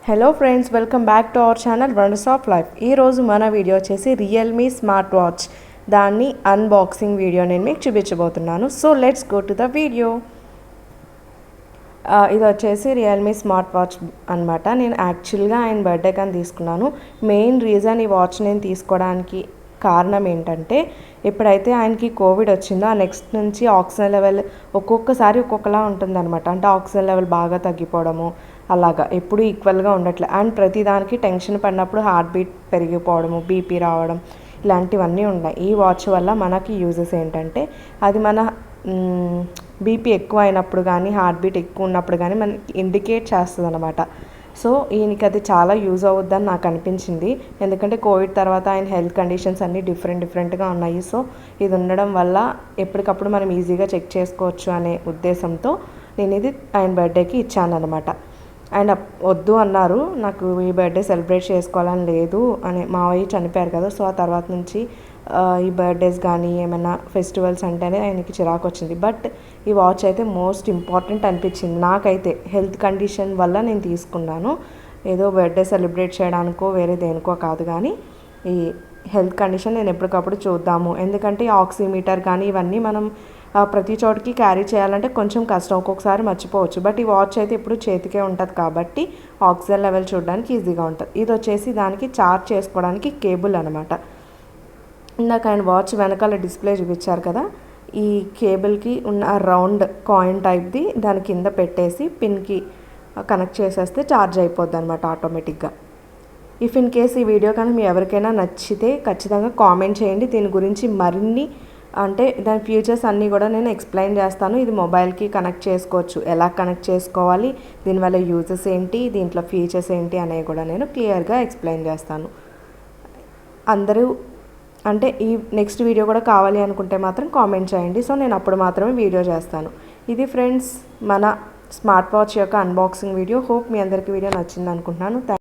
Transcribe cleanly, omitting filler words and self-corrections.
Hello friends, welcome back to our channel wonders of life. ఈరోజు మన video వచ్చేసి Realme smart watch దాన్ని unboxing video నేను మీకు చూపించబోతున్నాను. So let's go to the video. ఇది వచ్చేసి రియల్మీ స్మార్ట్ వాచ్ అనమాట. నేను యాక్చువల్గా ఆయన బర్త్డే కానీ తీసుకున్నాను. మెయిన్ రీజన్ ఈ వాచ్ నేను తీసుకోవడానికి కారణం ఏంటంటే, ఎప్పుడైతే ఆయనకి కోవిడ్ వచ్చిందో ఆ నెక్స్ట్ నుంచి ఆక్సిజన్ లెవెల్ ఒక్కొక్కసారి ఒక్కొక్కలా ఉంటుందన్నమాట. అంటే ఆక్సిజన్ లెవెల్ బాగా తగ్గిపోవడము, అలాగా ఎప్పుడు ఈక్వల్గా ఉండట్లే. అండ్ ప్రతిదానికి టెన్షన్ పడినప్పుడు హార్ట్ బీట్ పెరిగిపోవడము, బీపీ రావడం, ఇలాంటివన్నీ ఉన్నాయి. ఈ వాచ్ వల్ల మనకి యూజెస్ ఏంటంటే, అది మన బీపీ ఎక్కువ అయినప్పుడు కానీ హార్ట్ బీట్ ఎక్కువ ఉన్నప్పుడు కానీ మనకి ఇండికేట్ చేస్తుంది అనమాట. సో ఈయనకి అది చాలా యూజ్ అవుద్దని నాకు అనిపించింది. ఎందుకంటే కోవిడ్ తర్వాత ఆయన హెల్త్ కండిషన్స్ అన్నీ డిఫరెంట్గా ఉన్నాయి. సో ఇది ఉండడం వల్ల ఎప్పటికప్పుడు మనం ఈజీగా చెక్ చేసుకోవచ్చు అనే ఉద్దేశంతో నేను ఇది ఆయన బర్త్డేకి ఇచ్చాను అనమాట. ఆయన వద్దు అన్నారు, నాకు ఈ బర్త్డే సెలబ్రేట్ చేసుకోవాలని లేదు అని. మావయ్య చనిపోయారు కదా, సో ఆ తర్వాత నుంచి ఈ బర్త్డేస్ కానీ ఏమైనా ఫెస్టివల్స్ అంటేనే ఆయనకి చిరాకు వచ్చింది. బట్ ఈ వాచ్ అయితే మోస్ట్ ఇంపార్టెంట్ అనిపించింది నాకైతే. హెల్త్ కండిషన్ వల్ల నేను తీసుకున్నాను, ఏదో బర్త్డే సెలబ్రేట్ చేయడానికో వేరే దేనికో కాదు. కానీ ఈ హెల్త్ కండిషన్ నేను ఎప్పటికప్పుడు చూద్దాము. ఎందుకంటే ఈ ఆక్సిమీటర్ కానీ ఇవన్నీ మనం ప్రతి చోటికి క్యారీ చేయాలంటే కొంచెం కష్టం, ఒక్కొక్కసారి మర్చిపోవచ్చు. బట్ ఈ వాచ్ అయితే ఇప్పుడు చేతికే ఉంటుంది కాబట్టి ఆక్సిజన్ లెవెల్ చూడడానికి ఈజీగా ఉంటుంది. ఇది వచ్చేసి దానికి ఛార్జ్ చేసుకోవడానికి కేబుల్ అనమాట. ఇందాక ఆయన వాచ్ వెనకాల డిస్ప్లే చూపించారు కదా, ఈ కేబుల్కి ఉన్న రౌండ్ కాయిన్ టైప్ది దాని కింద పెట్టేసి పిన్కి కనెక్ట్ చేసేస్తే ఛార్జ్ అయిపోద్ది అనమాట ఆటోమేటిక్గా. ఇఫ్ ఇన్ కేస్ ఈ వీడియో కానీ మీ ఎవరికైనా నచ్చితే ఖచ్చితంగా కామెంట్ చేయండి. దీని గురించి మరిన్ని అంటే దాని ఫీచర్స్ అన్నీ కూడా నేను ఎక్స్ప్లెయిన్ చేస్తాను. ఇది మొబైల్కి కనెక్ట్ చేసుకోవచ్చు, ఎలా కనెక్ట్ చేసుకోవాలి, దీనివల్ల యూజెస్ ఏంటి, దీంట్లో ఫీచర్స్ ఏంటి అనేవి కూడా నేను క్లియర్గా ఎక్స్ప్లెయిన్ చేస్తాను. అందరూ అంటే ఈ నెక్స్ట్ వీడియో కూడా కావాలి అనుకుంటే మాత్రం కామెంట్ చేయండి. సో నేను అప్పుడు మాత్రమే వీడియో చేస్తాను. ఇది ఫ్రెండ్స్ మన స్మార్ట్ వాచ్ యొక్క అన్బాక్సింగ్ వీడియో. హోప్ మీ అందరికీ వీడియో నచ్చింది అనుకుంటున్నాను.